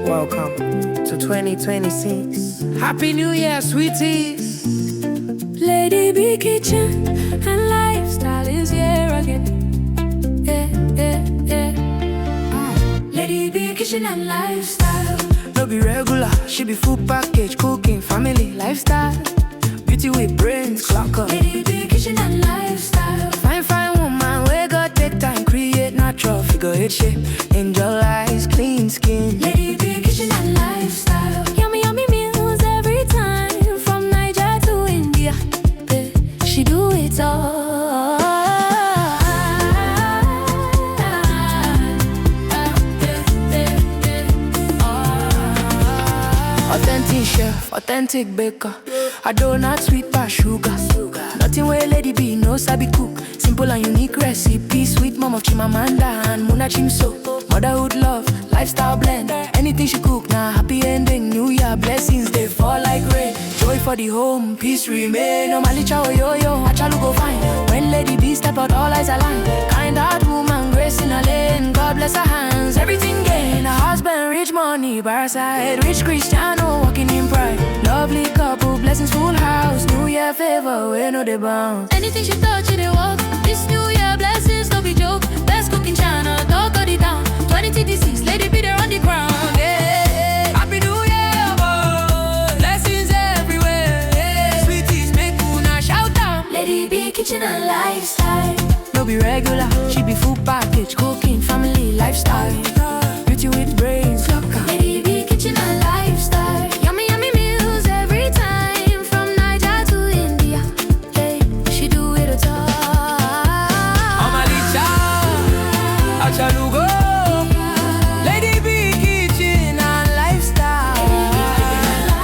Welcome to 2026. Happy New Year, sweeties. Lady B kitchen and lifestyle is here again. Lady B kitchen and lifestyle. No be regular, she be full package, cooking, family, lifestyle. Beauty with brains, clock up. Lady B kitchen and lifestyle. Fine woman, we got take time, create natural figure eight shape. Angel eyes, clean skin. Lady B kitchen and lifestyle. Yummy meals every time, from Niger to India. She do it all. Authentic chef, authentic baker. A donut sweet past sugar. Nothing where Lady B no sabi cook. Simple and unique recipe. Sweet mom of Chimamanda and Muna Chimso. Motherhood love, lifestyle blend. Anything she cook, now happy ending. New Year blessings, they fall like rain. Joy for the home, peace remain. No malicha or yo-yo, achalu go fine. When Lady B step out, all eyes align. Kind heart woman, grace in a lane. God bless her hands, everything gain. A husband, rich money, by her side. Rich Cristiano, walking in pride. Lovely couple, blessings full house. New Year favor, we know the bounds. Anything she touch, it walk. This New Year blessings, no be joke. Best cooking channel, talk of the town. 2026, Lady B there on the ground. Yeah. Happy New Year, boy. Blessings everywhere. Yeah. Sweeties, make una shout out. Lady B kitchen and lifestyle. No be regular, she be full package, cooking, family, lifestyle. Beauty with brains, look out. Lady B kitchen and lifestyle. Yummy meals every time, from Niger to India. Hey, she do it all. Omalicha, achalugo. Lady B kitchen and lifestyle.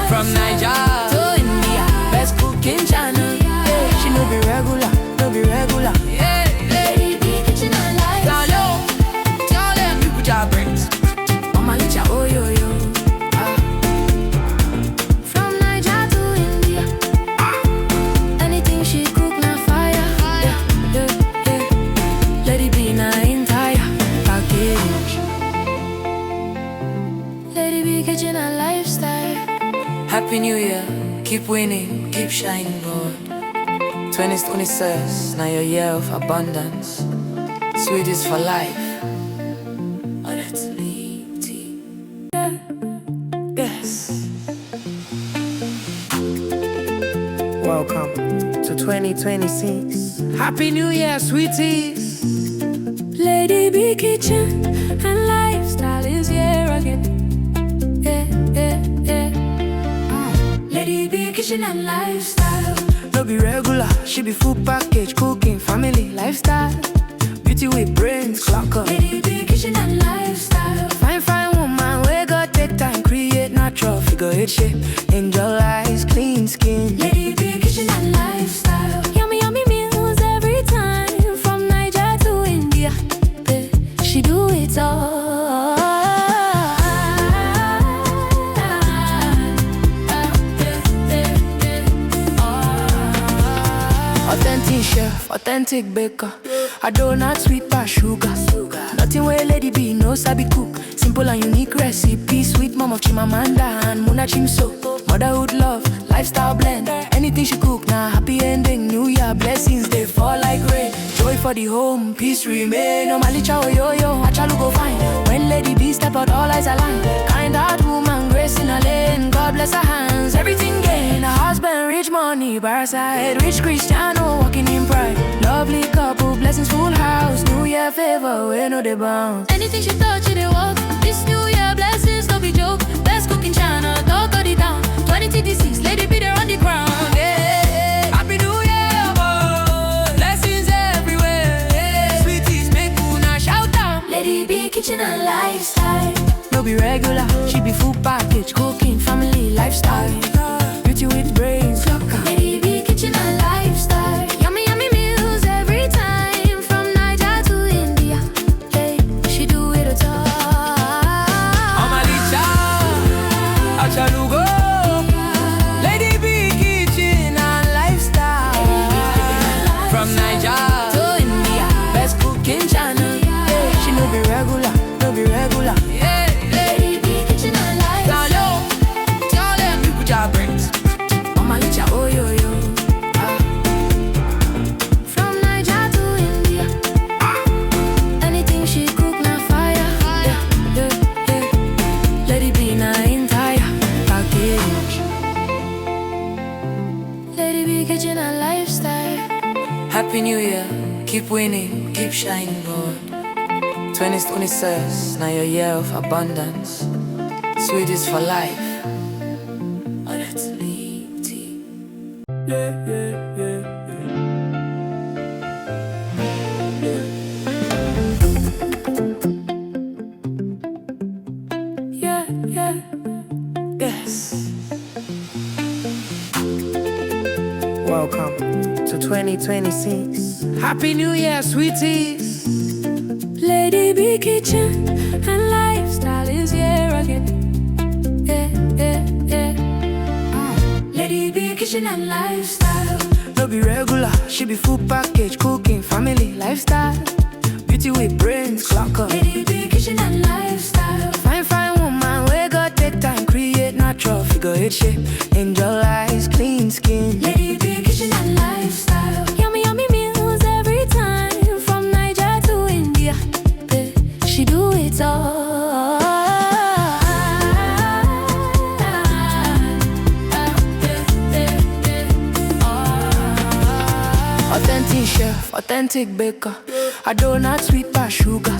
From Niger to India, best cooking channel. Yeah, she no be regular, no be regular. Yeah, Lady B kitchen and lifestyle. tell them people job brains. Omalicha, oh yo yo. From Niger to India. Anything she cook, na fire. Yeah. Lady B na entire package. Lady B kitchen and lifestyle. Happy New Year, keep winning, keep shining, Lord. 2026, now your year of abundance. Sweeties for life. Oh, that's Lady. Yes. Welcome to 2026. Happy New Year, sweeties. Lady B kitchen and lifestyle is here again. Lady B kitchen and lifestyle. No be regular, she be full package, cooking, family, lifestyle. Beauty with brains, clock up. Lady B kitchen and lifestyle. Fine woman, we got take time, create natural figure eight shape. Angel eyes, clean skin. Lady B kitchen and lifestyle. Yummy meals every time, from Niger to India. She do it all. Authentic chef, authentic baker. A donut sweet past sugar. Nothing where Lady B no sabi cook. Simple and unique recipe. Sweet mom of Chimamanda and Muna Chimso. Motherhood love, lifestyle blend. Anything she cook, now happy ending. New Year blessings, they fall like rain. Joy for the home, peace remain. No malicha or yo-yo, achalu go fine. When Lady B step out, all eyes align. Kind heart woman, grace in a lane. God bless her hands, everything gain. A husband, rich money, by her side. Rich Cristiano, walking in pride. Lovely couple, blessings full house. New Year favor, we know the bounds. Anything she touch, it walk. This New Year blessings, no be joke. Best cooking channel, talk of the town. 2026, Lady B there on the ground. Yeah. Happy New Year, boy. Blessings everywhere. Yeah. Sweeties, make una shout out. Lady B kitchen and lifestyle. No be regular, she be full package, cooking, family, lifestyle. Beauty with brains, look out. Lady B kitchen and lifestyle. Yummy meals every time, from Niger to India. Hey, she do it all. Omalicha, achalugo. Lady B kitchen and lifestyle. From Niger to India, best cooking channel. Yeah, she no be regular, no be regular. Yeah, Lady B kitchen and keep winning, keep shining, boy. 2026, now your year of abundance. Sweet is for life. Oh, that's liberty. Yeah, yeah, yeah, yeah. Yeah, yeah. Yes. Welcome to 2026. Happy New Year, sweeties. Lady B kitchen and lifestyle is here again. Yeah, yeah, yeah. Lady B kitchen and lifestyle. No be regular, she be full package, cooking, family, lifestyle. Beauty with brains, clock up. Lady B kitchen and lifestyle. Fine, fine woman, we got take time, create natural figure eight shape. Angel eyes, clean skin. Lady B kitchen and lifestyle. Yummy, yummy meals every time, from Niger to India. She do it all. Authentic chef, authentic baker. I do not sweet by sugar.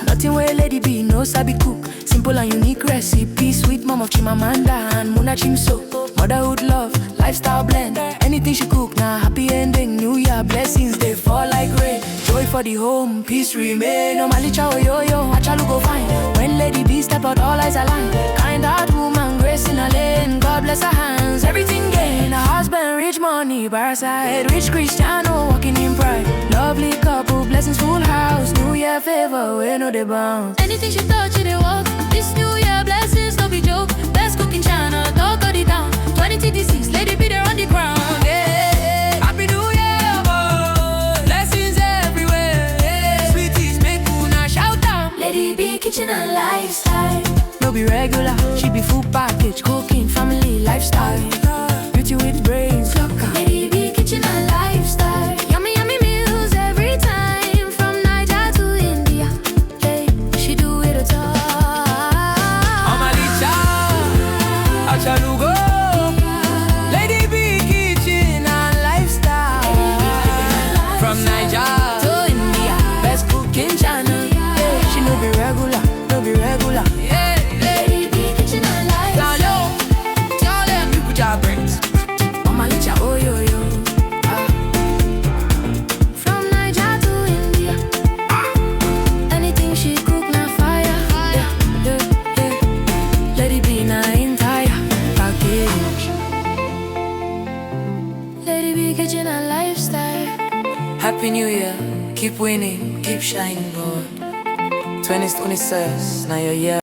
Nothing where Lady B no sabi cook. Simple and unique recipe. Sweet mom of Chimamanda and Muna Chimso. Motherhood love, lifestyle blend. Anything she cook, now happy ending. New Year blessings, they fall like rain. Joy for the home, peace remain. No malicha yo, achalu go fine. When Lady B step out, all eyes align. Kind heart woman, grace in a lane. God bless her hands, everything gain. A husband, rich money, bar side. Rich Cristiano, walking in pride. Lovely couple, blessings full house. New Year favor, we know they bounce. Anything she touch, it walk. This New Year blessings, no be joke. Best cook in China, dog got it down. 2026, Lady B there on the ground. Yeah. Happy New Year, boy. Blessings everywhere. Yeah. Sweeties, make una shout out. Lady B kitchen and lifestyle. No be regular, she be full package, cooking, family, lifestyle. Beauty with brains, look out. Lady B kitchen and lifestyle. Yummy, yummy meals every time, from Niger to India. Hey, she do it all. Amalicha, Achalugo. Lady B kitchen and lifestyle. From Niger to India, best cooking channel. Yeah, she no be regular, no be regular. Yeah, Lady B kitchen and lifestyle. tell them you put your brains. Amalicha, oh yo yo. From Niger to India. Anything she cook, na fire. Yeah, yeah, yeah. Lady B na entire package. Lady B kitchen and lifestyle. Happy New Year, keep winning, keep shining, boy. 2026, now your year.